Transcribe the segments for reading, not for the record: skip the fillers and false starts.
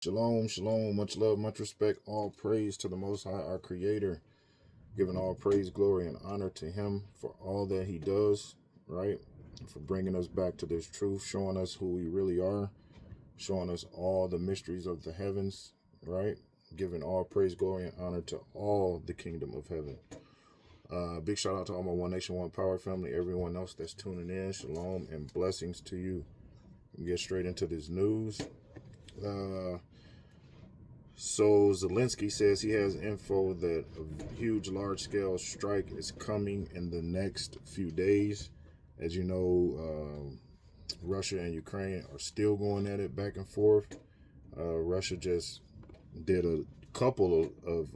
Shalom, shalom, much love, much respect, all praise to the Most High, our Creator, giving all praise, glory, and honor to Him for all that He does, right? For bringing us back to this truth, showing us who we really are, showing us all the mysteries of the heavens, right? Giving all praise, glory, and honor to all the kingdom of heaven. Big shout out to all my One Nation, One Power family, everyone else that's tuning in. Shalom and blessings to you. We get straight into this news. So Zelensky says he has info that a huge large-scale strike is coming in the next few days. As you know, Russia and Ukraine are still going at it back and forth. Russia just did a couple of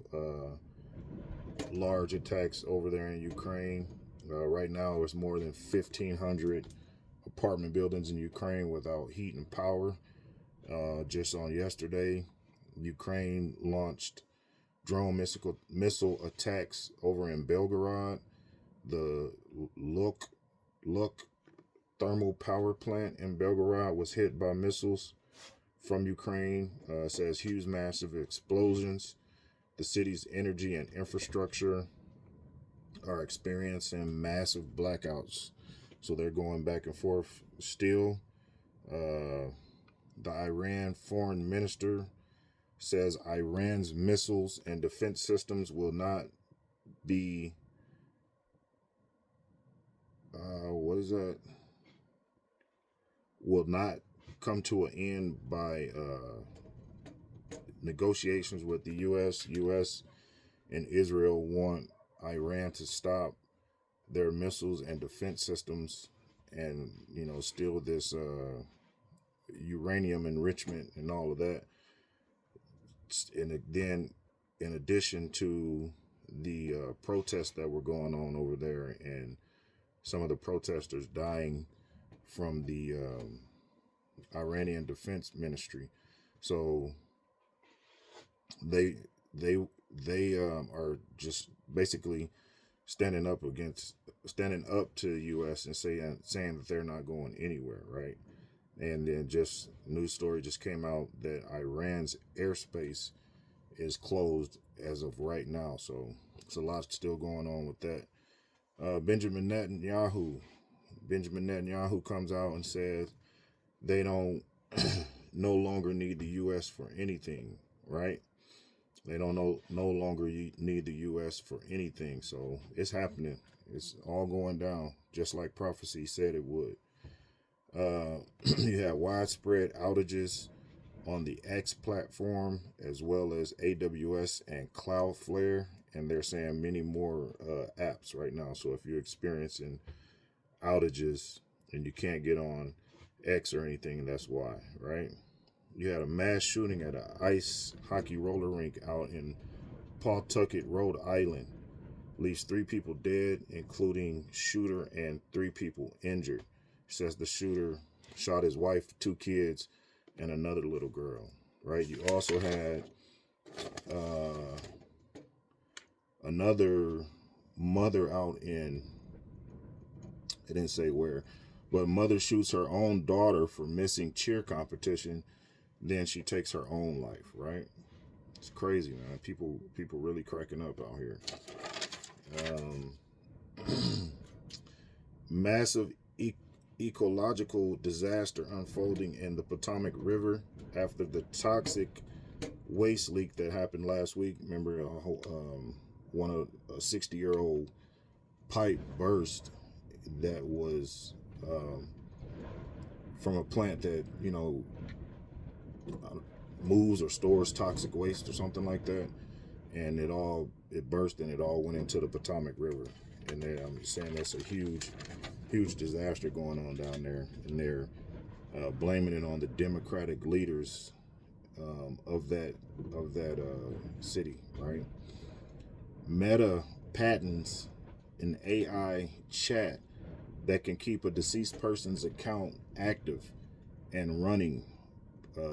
large attacks over there in Ukraine. Right now, it's more than 1,500 apartment buildings in Ukraine without heat and power. Just on yesterday, Ukraine launched drone missile attacks over in Belgorod. The Luk thermal power plant in Belgorod was hit by missiles from Ukraine. Says huge, massive explosions. The city's energy and infrastructure are experiencing massive blackouts. So they're going back and forth still. The Iran foreign minister says Iran's missiles and defense systems will not be, will not come to an end by negotiations with the U.S. U.S. and Israel want Iran to stop their missiles and defense systems and, steal this uranium enrichment and all of that. And then, in addition to the protests that were going on over there, and some of the protesters dying from the Iranian Defense Ministry, so they are just basically standing up to the U.S. and saying that they're not going anywhere, right? And then just news story just came out that Iran's airspace is closed as of right now. So it's a lot still going on with that. Benjamin Netanyahu comes out and says they don't no longer need the U.S. for anything, right? They don't no longer need the U.S. for anything. So it's happening. It's all going down, just like prophecy said it would. You have widespread outages on the X platform, as well as AWS and Cloudflare, and they're saying many more apps right now. So if you're experiencing outages and you can't get on X or anything, that's why, right? You had a mass shooting at an ice hockey roller rink out in Pawtucket, Rhode Island. Leaves 3 people dead, including shooter, and 3 people injured. Says the shooter shot his wife, 2 kids, and another little girl, right? You also had another mother out in, it didn't say where, but mother shoots her own daughter for missing cheer competition, then she takes her own life, right? It's crazy, man. People really cracking up out here. Massive ecological disaster unfolding in the Potomac River after the toxic waste leak that happened last week. Remember, a 60-year-old pipe burst that was from a plant that moves or stores toxic waste or something like that, and it burst and it all went into the Potomac River. And I'm saying that's a huge disaster going on down there, and they're blaming it on the Democratic leaders of that city, right? Meta patents an AI chat that can keep a deceased person's account active and running,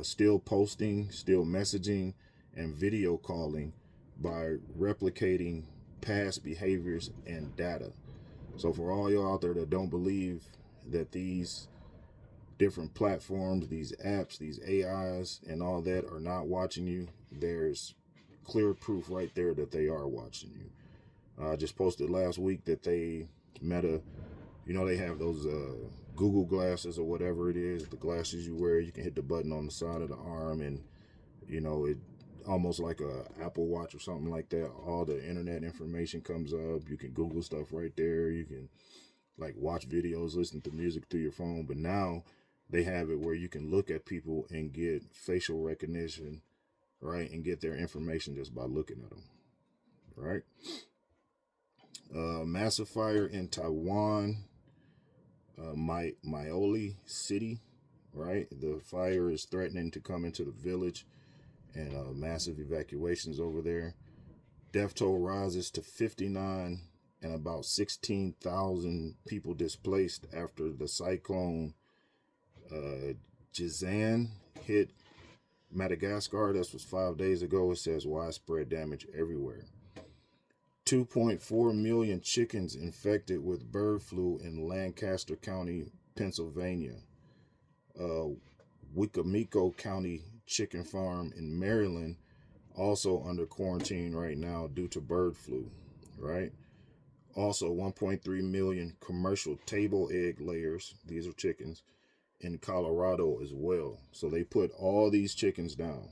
still posting, still messaging, and video calling by replicating past behaviors and data. So for all y'all out there that don't believe that these different platforms, these apps, these AIs, and all that are not watching you, there's clear proof right there that they are watching you. I just posted last week that Meta, they have those Google glasses or whatever it is, the glasses you wear. You can hit the button on the side of the arm, and it almost like a Apple Watch or something like that. All the internet information comes up. You can Google stuff right there. You can like watch videos, listen to music through your phone. But now they have it where you can look at people and get facial recognition, right, and get their information just by looking at them, right? Massive fire in Taiwan, Myoli City, right? The fire is threatening to come into the village, and massive evacuations over there. Death toll rises to 59, and about 16,000 people displaced after the cyclone Jizan hit Madagascar. This was 5 days ago. It says widespread damage everywhere. 2.4 million chickens infected with bird flu in Lancaster County, Pennsylvania. Wicomico County chicken farm in Maryland also under quarantine right now due to bird flu, right? Also 1.3 million commercial table egg layers, these are chickens, in Colorado as well. So they put all these chickens down.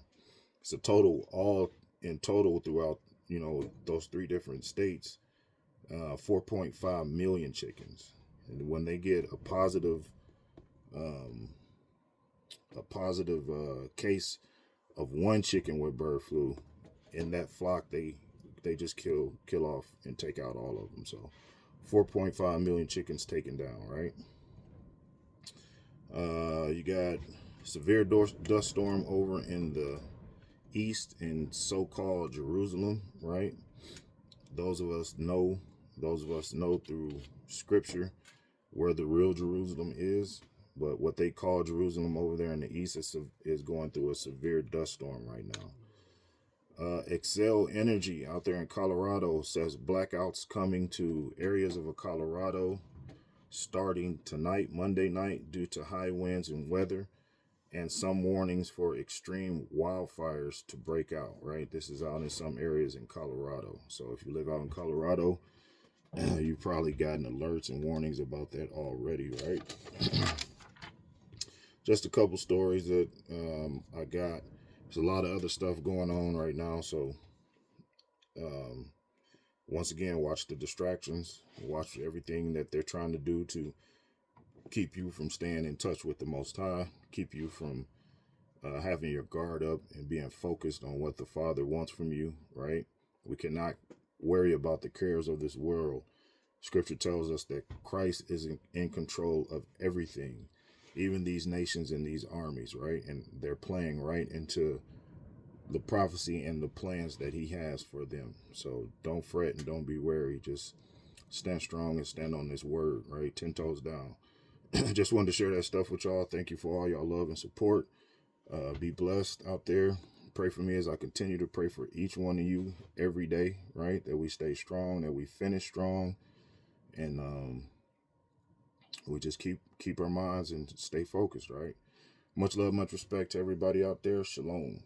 It's a total, all in total throughout, those 3 different states, 4.5 million chickens. And when they get a positive case of one chicken with bird flu in that flock, they just kill off and take out all of them. So 4.5 million chickens taken down, right? You got severe dust storm over in the east in so-called Jerusalem, right? Those of us know through scripture where the real Jerusalem is, but what they call Jerusalem over there in the east is going through a severe dust storm right now. Excel Energy out there in Colorado says blackouts coming to areas of Colorado starting tonight, Monday night, due to high winds and weather, and some warnings for extreme wildfires to break out, right? This is out in some areas in Colorado. So if you live out in Colorado, you've probably gotten alerts and warnings about that already, right? Just a couple stories that I got. There's a lot of other stuff going on right now. So once again, watch the distractions. Watch everything that they're trying to do to keep you from staying in touch with the Most High, keep you from having your guard up and being focused on what the Father wants from you, right? We cannot worry about the cares of this world. Scripture tells us that Christ is in control of everything, even these nations and these armies, right? And they're playing right into the prophecy and the plans that he has for them. So don't fret and don't be wary. Just stand strong and stand on this word, right? 10 toes down. Just wanted to share that stuff with y'all. Thank you for all y'all love and support. Be blessed out there. Pray for me as I continue to pray for each one of you every day, right? That we stay strong, that we finish strong, and we just keep our minds and stay focused, right? Much love, much respect to everybody out there. Shalom.